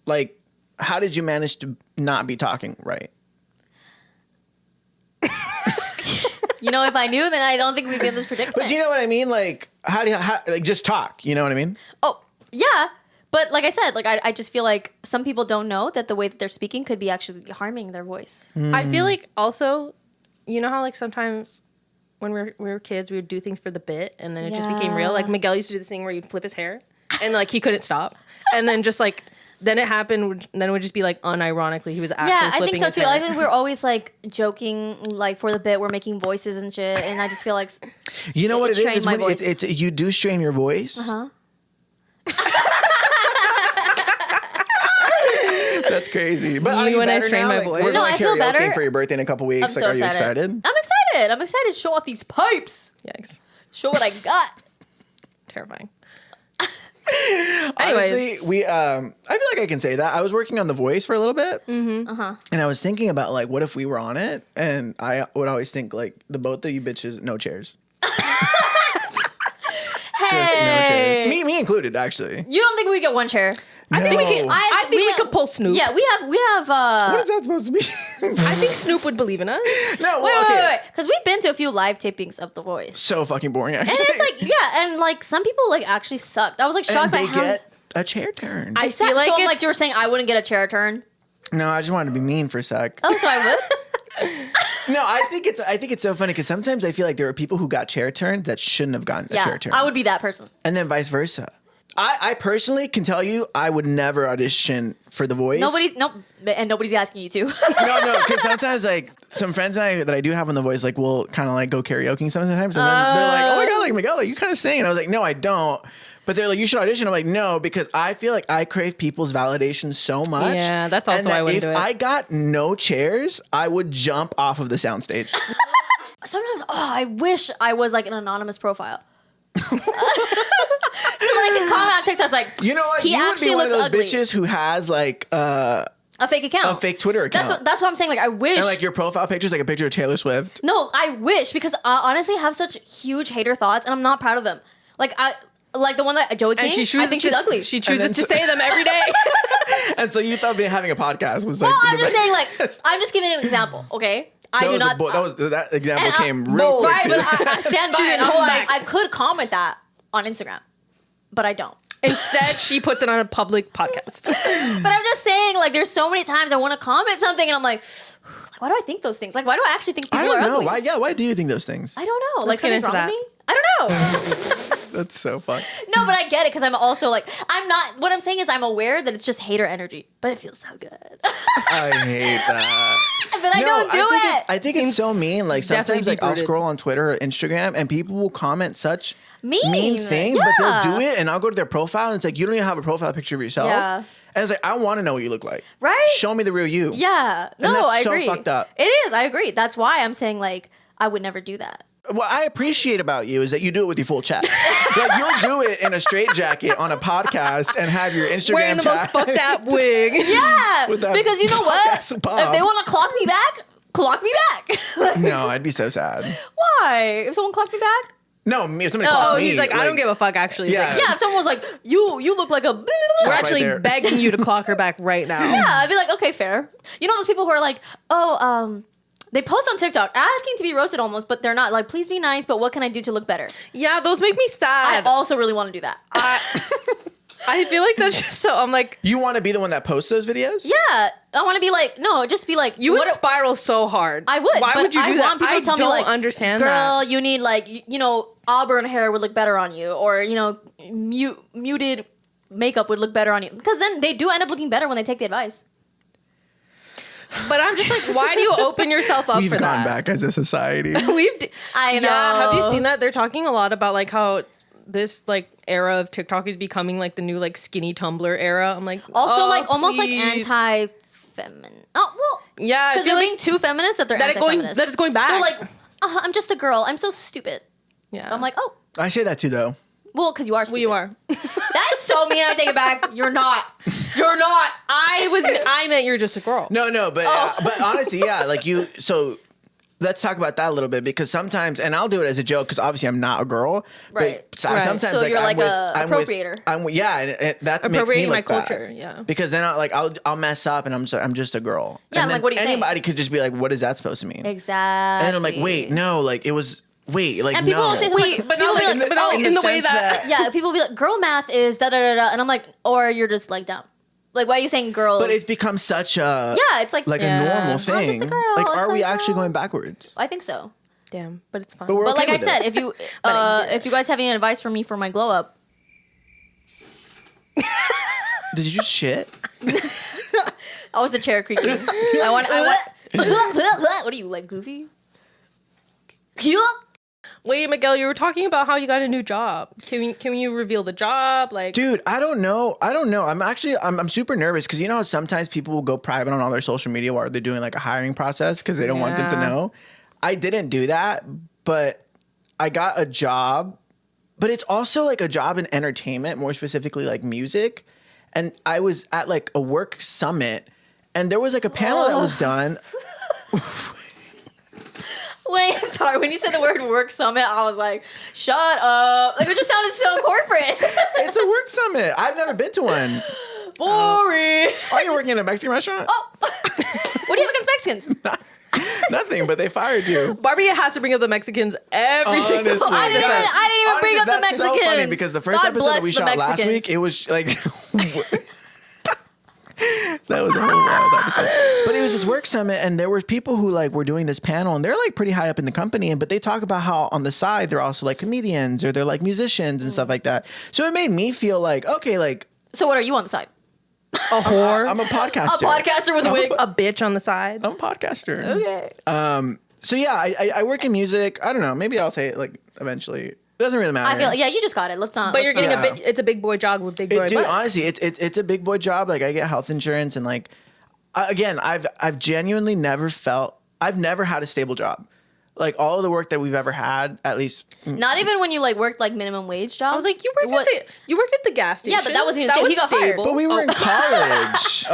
Like, how did you manage to not be talking right? You know, if I knew, then I don't think we'd be in this predicament. But do you know what I mean? Like, like just talk? You know what I mean? Oh, yeah. But like I said, like I just feel like some people don't know that the way that they're speaking could be actually harming their voice. I feel like also, you know how like sometimes when we were kids, we would do things for the bit and then it just became real. Yeah. Like Miguel used to do this thing where he'd flip his hair and like he couldn't stop. And then just like, then it happened, then it would just be like unironically he was actually Yeah, I flipping think so his too. hair. I think we're always like joking, like for the bit, we're making voices and shit, and I just feel like You know what it strained is? my When voice. it's you do strain your voice. That's crazy. But You are you and I better strain now? my Like, voice. We're No, going I feel karaoke better. for your birthday in a couple weeks. I'm so Like, are you excited. excited? I'm excited. I'm excited to show off these pipes. Yikes. Show what I got. Terrifying. Honestly, we I feel like I can say that. I was working on The Voice for a little bit. And I was thinking about like what if we were on it, and I would always think like the both of you bitches, no chairs. Just no Hey, chairs. Me included, actually. you don't think we get one chair? I think we No. can. I think we could pull Snoop. Yeah, we have. What is that supposed to be? I think Snoop would believe in us. No, Wait, well, okay. wait, because we've been to a few live tapings of The Voice, So fucking boring, and actually. it's like yeah, and like some people like actually sucked. I was like shocked and by they how. get a chair turn. I feel like so I'm like it's- you were saying I wouldn't get a chair turn. No, I just wanted to be mean for a sec. Oh, so I would. No, I think it's so funny because sometimes I feel like there are people who got chair turned that shouldn't have gotten a Yeah, chair turn. I would be that person. And then vice versa. I personally can tell you I would never audition for The Voice. Nobody's asking you to. No, because sometimes like some friends that I do have on The Voice like will kind of like go karaoke sometimes, and then they're like, "Oh my god, like Miguel, like, you kind of sing," and I was like, "No, I don't." But they're like, "You should audition." I'm like, "No," because I feel like I crave people's validation so much. Yeah, that's also and why I that wouldn't if do it. I got no chairs, I would jump off of the soundstage. Sometimes, I wish I was like an anonymous profile. So like his comment on TikTok, like You know what? he You would actually be one of looks those ugly. bitches who has like A fake account, a fake Twitter account. That's what I'm saying. Like I wish. and like your profile picture is like a picture of Taylor Swift. No, I wish because I honestly have such huge hater thoughts, and I'm not proud of them. Like the one that Joey King. And she chooses I think she's ugly. She chooses And to then say them every day. And so you thought having a podcast was like. Well, I'm the just best- saying, like, I'm just giving an example, okay? I That do was not. that example and came I, real quick. right, too. but I stand by She it. didn't I'm hold like, back. I could comment that on Instagram, but I don't. Instead, she puts it on a public podcast. But I'm just saying, like, there's so many times I want to comment something, and I'm like, why do I think those things? Like, why do I actually think people I don't are know. ugly? Why do you think those things? I don't know. Let's like, get something's into wrong that. with me? I don't know. That's so fun. No, but I get it because I'm also like, I'm not. What I'm saying is, I'm aware that it's just hater energy, but it feels so good. I hate that. But I don't do it. I think it's so mean. Like sometimes, definitely like I'll deep-rooted. scroll on Twitter or Instagram, and people will comment such Mean. things, but Yeah. they'll do it, and I'll go to their profile, and it's like you don't even have a profile picture of yourself. Yeah. And it's like I want to know what you look like. Right? Show me the real you. Yeah. No, that's I so agree. fucked up. It is. I agree. That's why I'm saying like I would never do that. What I appreciate about you is that you do it with your full chest. Like you'll do it in a straitjacket on a podcast and have your Instagram Wearing the most tag. fucked up wig. Yeah, With that because you know what? podcast If bob. they want to clock me back. No, I'd be so sad. Why? If someone clocked me back? No, if somebody Oh, called me. he's like, I don't give a fuck, actually. Yeah. Like, Yeah, if someone was like, you look like a. we're right actually there. begging you to clock her back right now. Yeah, I'd be like, okay, fair. You know those people who are like, they post on TikTok asking to be roasted almost, but they're not like, please be nice, but what can I do to look better? Yeah, those make me I sad. also really want to do that. I feel like that's just so. I'm like, You want to be the one that posts those videos? Yeah, I want to be like, no, just be like, you would what- spiral so hard. I would. Why but would you do I that? Want people I to tell don't me like, understand girl, that. you need like, auburn hair would look better on you, or muted makeup would look better on you, because then they do end up looking better when they take the advice. But I'm just like, why do you open yourself up We've for gone that? back as a society. I know. Yeah, have you seen that? They're talking a lot about like how this like era of TikTok is becoming like the new like skinny Tumblr era. I'm like, Also, oh, like almost like please. anti-feminine. Oh well, Yeah, I because feel they're like being too feminist that they're that anti-feminist. it's going back. They're like, I'm just a girl. I'm so stupid. yeah, I'm like, oh, I say that too, though. well, because you are. Stupid. well, you are. That's so mean. I take it back. You're not. You're not. I meant you're just a girl. No, but Oh. but honestly, yeah, like you. So let's talk about that a little bit, because sometimes, and I'll do it as a joke, because obviously I'm not a girl. Right. But Right. sometimes, So like, you're I'm like with, a I'm with- appropriator. yeah, and that makes me Appropriating my look bad. culture, yeah. Because then I'll mess up, and I'm just a girl. Yeah, and I'm then like, what are you saying? anybody could just be like, what is that supposed to mean? Exactly. And then I'm like, wait, no, like it was. Wait, like And people no. will say something Wait, like, but not people will like, be but not in in the the way sense that. that- yeah, people will be like, girl math is da da da da, and I'm like, or you're just like dumb. Like, why are you saying girls? But it's become such a yeah, it's like like Yeah. a normal I'm just a thing. girl, Like, it's are we like, actually girl. going backwards? I think so. Damn, but it's fine. But we're But okay like I with said, it. if you guys have any advice for me for my glow up, Did you just shit? I was the chair creaking. I want. What are you like, Goofy? Wait, Miguel, you were talking about how you got a new job. Can you reveal the job? Like, Dude, I don't know. I'm super nervous, because you know how sometimes people will go private on all their social media while they're doing like a hiring process because they don't want them to Yeah. know. I didn't do that, but I got a job. But it's also like a job in entertainment, more specifically like music. And I was at like a work summit, and there was like a panel that was done. Wait, sorry. When you said the word work summit, I was like, shut up. Like, it just sounded so corporate. It's a work summit. I've never been to one. Boring. Are you working in a Mexican restaurant? Oh. What do you have against Mexicans? Nothing, but they fired you. Barbie has to bring up the Mexicans every single Honestly, I didn't even bring up the that's so funny, Mexicans. because the first God episode that we bless the shot last Mexicans. week, it was like that was a whole wild episode. But it was this work summit, and there were people who like were doing this panel, and they're like pretty high up in the company, but they talk about how on the side they're also like comedians or they're like musicians and stuff like that. So it made me feel like, okay, like So what are you on the side? a whore, I'm a A podcaster. podcaster with a wig. a bitch on the side. I'm a podcaster. Okay. So yeah, I work in music. I don't know. Maybe I'll say it like eventually. It doesn't really matter. I feel, yeah, you just got it. Let's not. But you're getting Yeah. a big. It's a big boy job with big boy. Dude, butt. honestly, it's a big boy job. Like I get health insurance, and like again, I've genuinely never had a stable job. Like all of the work that we've ever had, at least. Not even when you like worked like minimum wage jobs. I was like, you worked at the gas station. Yeah, but that wasn't even stable. He got fired. But we were in Oh. college.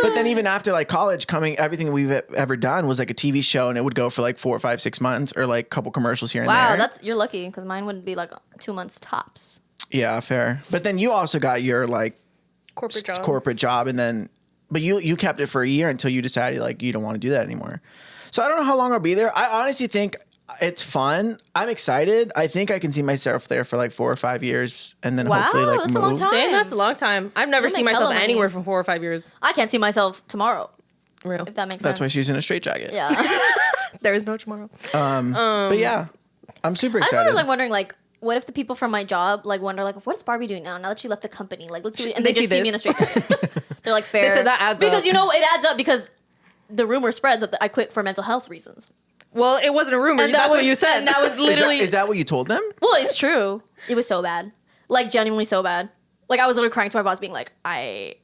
But then even after like college, everything we've ever done was like a TV show, and it would go for like 4, 5, 6 months, or like a couple commercials here and Wow, there. you're lucky because mine wouldn't be like 2 months tops. Yeah, fair. But then you also got your like corporate job. and then but you kept it for a year until you decided like you don't want to do that anymore. So I don't know how long I'll be there. I honestly think it's fun. I'm excited. I think I can see myself there for like 4 or 5 years, and then Wow, hopefully like that's a move. long time. Dang, that's a long time. I've never You'll seen make myself hella money. anywhere for 4 or 5 years. I can't see myself tomorrow, Real. if that makes That's why sense. she's in a straitjacket. Yeah. There is no tomorrow. But yeah, I'm super I was excited. sort of like wondering, like, what if the people from my job like wonder, like, what is Barbie doing now? Now that she left the company, like, let's see, and They they just see see me in a this. straight. They're like, fair. They said that adds because up. you know it adds up because the rumor spread that I quit for mental health reasons. Well, it wasn't a rumor. And That's that what you was- said. and that was literally. is that what you told them? Well, it's true. It was so bad, like genuinely so bad. Like I was literally crying to my boss, being like, I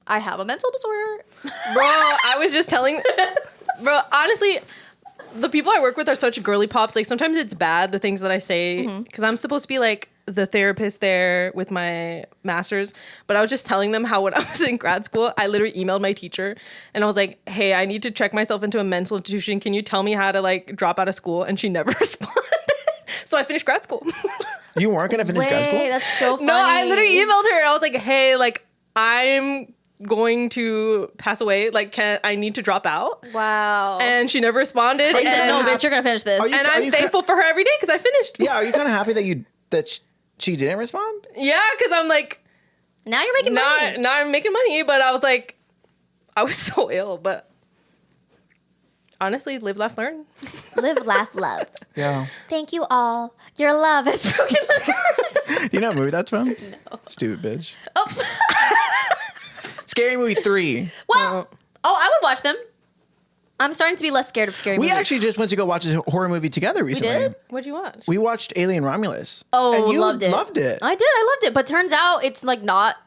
have a mental disorder. Bro, I was just telling. Bro, honestly, the people I work with are such girly pops. Like sometimes it's bad, the things that I say, because I'm supposed to be like the therapist there with my master's. But I was just telling them how when I was in grad school, I literally emailed my teacher and I was like, hey, I need to check myself into a mental institution. Can you tell me how to like drop out of school? And she never responded. So I finished grad school. You weren't going to finish grad school? That's so funny. No, I literally emailed her. I was like, hey, like I'm going to pass away. Like, I need to drop out. Wow. And she never responded. They said, and no, bitch, you're going to finish this. And I'm thankful for her every day because I finished. Yeah, are you kind of happy that she didn't respond? Yeah, because I'm like... Now you're making money. Now I'm making money, but I was like... I was so ill, but... Honestly, live, laugh, learn. Live, laugh, love. Yeah. Thank you all. Your love has broken the curse. You know what movie that's from? No. Stupid bitch. Oh. Scary Movie 3. Well, I would watch them. I'm starting to be less scared of scary movies. We actually just went to go watch a horror movie together recently. did? What'd you watch? We watched Alien Romulus. Oh, and you loved it. Loved it. I did. I loved it. But turns out it's like not.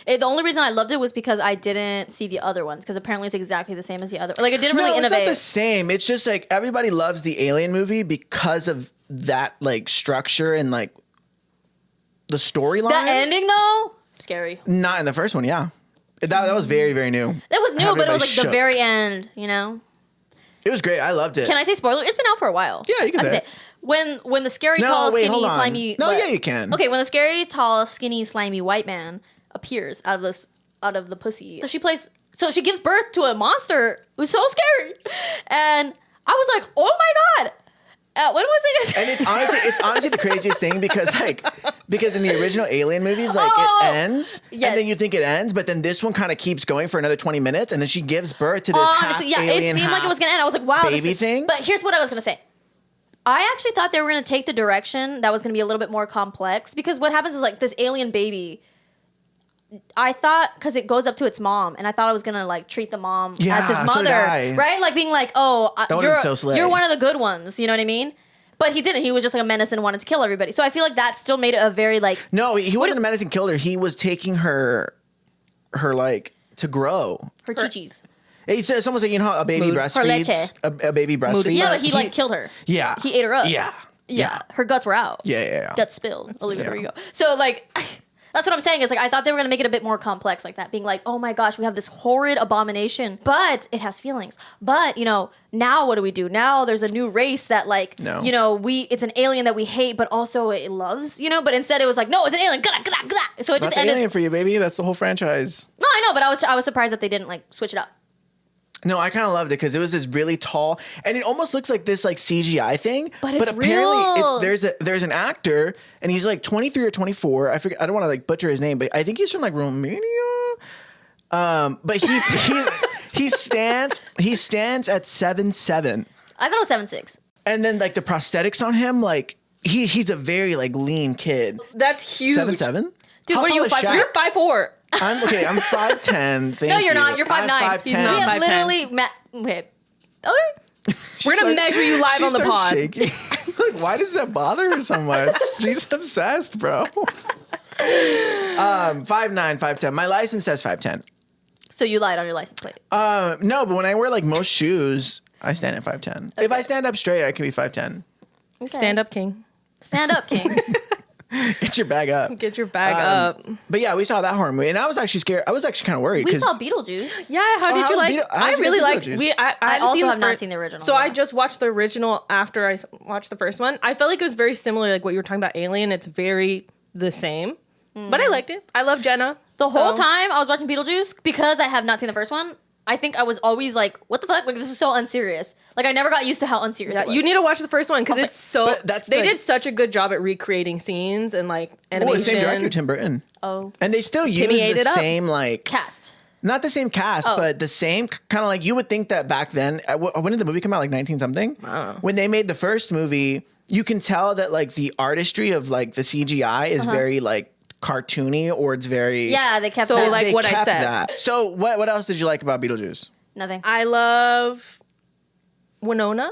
The only reason I loved it was because I didn't see the other ones. Because apparently it's exactly the same as the other. Like it didn't really innovate. It's not the same. It's just like everybody loves the Alien movie because of that like structure and like the storyline. The ending though, scary. Not in the first one. Yeah, that was very, very new. That was new, but it was like shook. the very end. You know. It was great. I loved it. Can I say spoiler? It's been out for a while. Yeah, you can say it. When the scary, No, tall, wait, skinny, hold on. slimy... No, what? yeah, you can. Okay, when the scary, tall, skinny, slimy white man appears out of the pussy. So she gives birth to a monster. It was so scary. And I was like, oh my God. When was I gonna say? And it's honestly the craziest thing because in the original Alien movies, like it ends, yes. and then you think it ends, but then this one kind of keeps going for another 20 minutes, and then she gives birth to this half yeah, alien, it seemed like it was gonna end. I was like, wow, baby thing. But here's what I was gonna say. I actually thought they were gonna take the direction that was gonna be a little bit more complex because what happens is like this alien baby. I thought because it goes up to its mom, and I thought I was gonna like treat the mom as his so did mother, I. right? Like being like, oh, would've been so slay. you're one of the good ones. You know what I mean? But he didn't. He was just like a menace and wanted to kill everybody. So I feel like that still made it a very like. No, he wasn't a menace and killed her. He was taking her like to grow. Her chichis. It's almost like you know how a baby Mood. breastfeeds. A baby breastfeeds. Yeah, but he like killed her. Yeah. He ate her up. Yeah. Her guts were out. Yeah. Guts spilled. Olivia yeah. Rodrigo. So like. That's what I'm saying is like I thought they were gonna make it a bit more complex like that, being like, oh my gosh, we have this horrid abomination, but it has feelings. But now what do we do? Now there's a new race that like it's an alien that we hate, but also it loves, But instead it was like, no, it's an alien. So it That's just ended. Alien for you, baby. That's the whole franchise. No, I know, but I was surprised that they didn't like switch it up. No, I kind of loved it because it was this really tall, and it almost looks like this like CGI thing. But it's apparently real. there's an actor, and he's like 23 or 24. I forget. I don't want to like butcher his name, but I think he's from like Romania. But he stands at 7'7". I thought it was 7'6". And then like the prosthetics on him, like he's a very like lean kid. That's huge. 7'7". Dude, what are you, 5'4"? You're 5'4". I'm 5'10". No, you're not. You're 5'9". I'm 5'10". We have 5'10". literally okay. We're gonna measure you live She on the starts pod. shaking. Like, why does that bother her so much? She's obsessed, bro. 5'9", 5'10". My license says 5'10". So you lied on your license plate. No, but when I wear like most shoes, I stand at 5'10". If I stand up straight, I can be 5'10". Okay. Stand up, king. Stand up, king. Get your bag up. Get your bag up. But yeah, we saw that horror movie, and I was actually scared. I was actually kind of worried. We saw Beetlejuice. Yeah, how did how you was like? Beetle- how I did you really guys liked. see Beetlejuice? I also seen have not first- seen the original. So I yeah. just watched the original after I watched the first one. I felt like it was very similar, like what you were talking about, Alien. It's very the same, but I liked it. I love Jenna. The whole time I was watching Beetlejuice, because I have not seen the first one, I think I was always like, what the fuck? Like, this is so unserious. Like, I never got used to how unserious it was. You need to watch the first one because it's so. But that's they like- did such a good job at recreating scenes and like Well, the animation. same director, Tim Burton. Oh. And they still use Timmy ate the it up. same like Cast. not the same cast, Oh. but the same kind of like you would think that back then. When did the movie come out? Like 19 something. When they made the first movie, you can tell that like the artistry of like the CGI is very like cartoony, or it's very Yeah, they kept So, that. like, they what I kept said. that. So what else did you like about Beetlejuice? Nothing. I love Winona.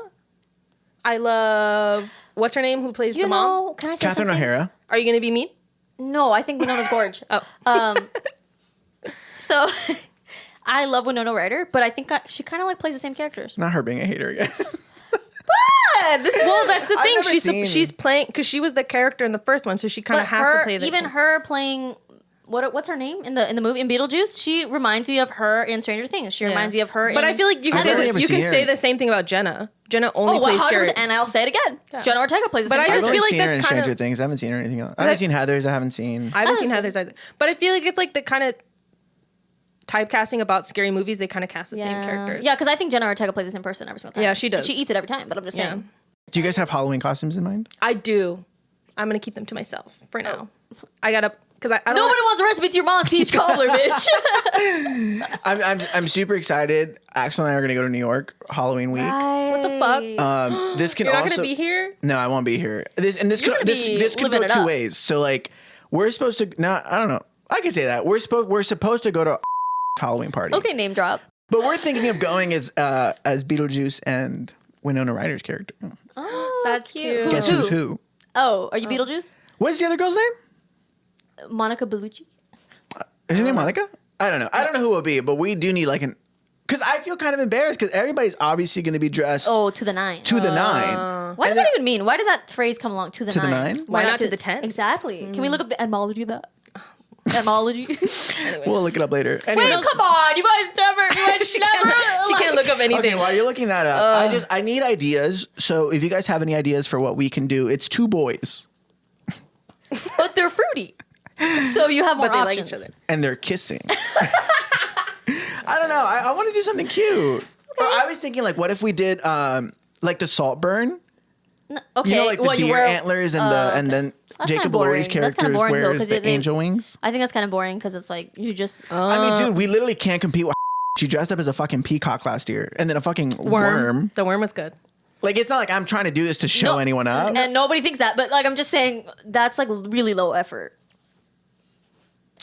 I love what's her name? Who plays You the mom? know, can I say Catherine something? O'Hara. Are you gonna be mean? No, I think Winona's gorge. Oh, So, I love Winona Ryder, but I think she kind of like plays the same characters. Not her being a hater again. But Well, that's the I've thing. never She's playing because she was the character in the first one, so she kind of has to play this. Even her playing what's her name in the movie in Beetlejuice? She reminds me of her in Stranger Things. She reminds me of her. But I feel like you can I've never say seen her. the same thing about Jenna. Jenna only plays Scary. And I'll say it again. Jenna Ortega plays the But same I I've just only feel like seen her that's in kind Stranger of. Things. I haven't seen her anything else. I haven't seen Heathers. I haven't seen. I haven't seen Heathers either. But I feel like it's like the kind of typecasting about scary movies. They kind of cast the same characters. Yeah, because I think Jenna Ortega plays the same person every single time. Yeah, she does. And she eats it every time. But I'm just saying. Do you guys have Halloween costumes in mind? I do. I'm gonna keep them to myself for now. I gotta because I don't Nobody wants a recipe to your mom's peach cobbler, bitch. I'm super excited. Axel and I are gonna go to New York Halloween week. What the fuck? This can You're not also gonna be here. No, I won't be here. This You're could gonna be this could living go it two up. ways. So like we're supposed to. No, I don't know. I can say that we're supposed to go to a Halloween party. Okay, name drop. But we're thinking of going as Beetlejuice and Winona Ryder's character. Oh, That's cute. Guess who's who? Oh, are you Beetlejuice? What's the other girl's name? Monica Bellucci? Is her name Monica? I don't know. I don't know who it will be, but we do need like an. Because I feel kind of embarrassed because everybody's obviously going to be dressed Oh, to the nine. to the nine. Why does that even mean? Why did that phrase come along? To the To the nines? nine? Why not to the tens? Exactly. Can we look up the etymology of that? Etymology. We'll look it up later. Wait, Anyway. come on, you guys never. She can't look up anything. Okay, while you're looking that up, I need ideas. So if you guys have any ideas for what we can do, it's two boys But they're fruity, so you have more But they like options. each other. and they're kissing. I don't know. I want to do something cute. Or I was thinking, like, what if we did like the salt burn? Okay, You know, like the well, you deer wear antlers and and then That's Jacob kinda boring. Elordi's That's character kinda boring, though, wears 'cause the they- angel wings. I think that's kind of boring because it's like you just. I mean, dude, we literally can't compete with. She dressed up as a fucking peacock last year, and then a fucking worm. The worm was good. Like, it's not like I'm trying to do this to show No, anyone up. and nobody thinks that, but like I'm just saying that's like really low effort.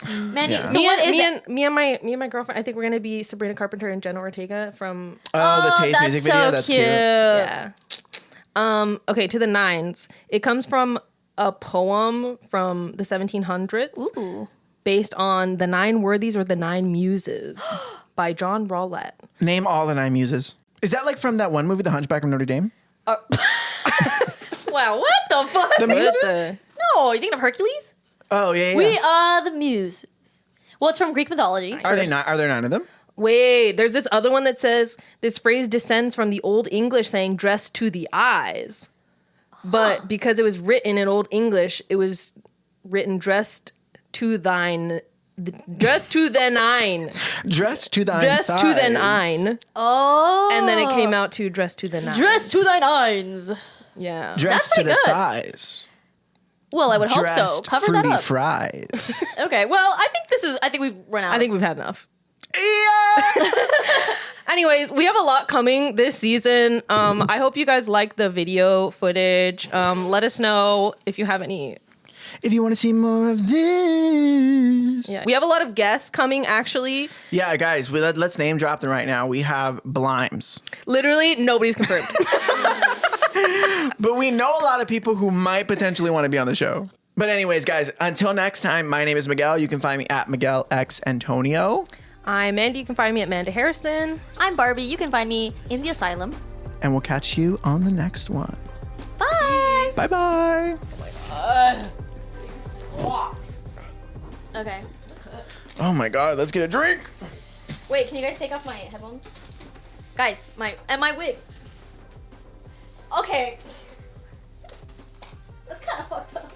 Mandy, Yeah. so me, what and, is me, it? and, me and my girlfriend. I think we're gonna be Sabrina Carpenter and Jenna Ortega from. Oh, the Taste that's music so video. That's cute. Yeah. Okay, to the nines. It comes from a poem from the 1700s Ooh. based on the 9 worthies or the 9 muses by John Rolette. Name all the 9 muses. Is that like from that one movie, The Hunchback of Notre Dame? Wow, what the fuck? The muses? No, you thinking of Hercules? Oh yeah. We are the muses. Well, it's from Greek mythology. Are they not? Are there 9 of them? Wait, there's this other one that says this phrase descends from the Old English saying dressed to the eyes. But because it was written in Old English, it was written dressed to thine. Dressed to the nine. Dressed to thine Dressed to the thighs. nine. Oh. And then it came out to dressed to the nine. Dress to thine eyes. Yeah. Dressed to pretty the good. thighs. Well, I would hope so. Dressed Cover fruity that up. fries. Okay. Well, I think we've run out. I think we've had enough. Yeah. Anyways, we have a lot coming this season. I hope you guys like the video footage. Let us know if you have any. If you want to see more of this. Yeah. We have a lot of guests coming, actually. Yeah, guys, let's name drop them right now. We have Blimes. Literally, nobody's confirmed. But we know a lot of people who might potentially want to be on the show. But anyways, guys, until next time, my name is Miguel. You can find me at Miguel X Antonio. I'm Mandy. You can find me at Amanda Harrison. I'm Barbie. You can find me in the asylum. And we'll catch you on the next one. Bye. Bye-bye. Okay. Oh my God, let's get a drink. Wait, can you guys take off my headphones? Guys, my wig. Okay. That's kind of fucked up.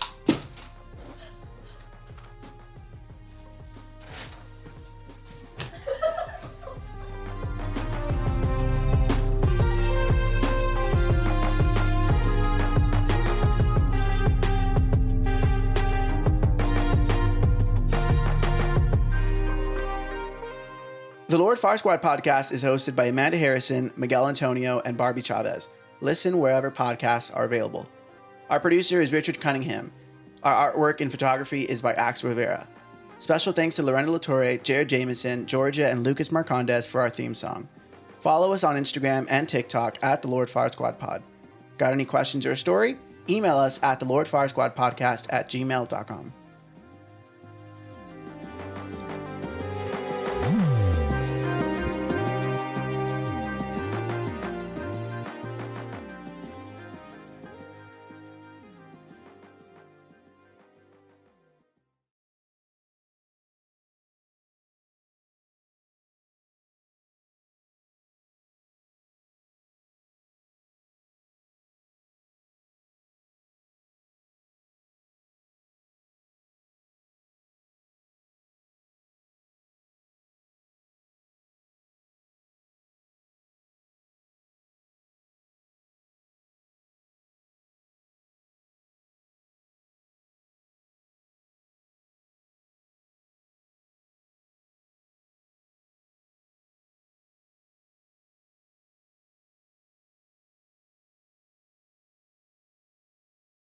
The Lord Farsquad Podcast is hosted by Amanda Harrison, Miguel Antonio, and Barbie Chavez. Listen wherever podcasts are available. Our producer is Richard Cunningham. Our artwork and photography is by Axel Rivera. Special thanks to Lorena Latorre, Jared Jamieson, Georgia, and Lucas Marcondes for our theme song. Follow us on Instagram and TikTok at the Lord Farsquad Pod. Got any questions or a story? Email us at the Lord Farsquad Podcast at gmail.com.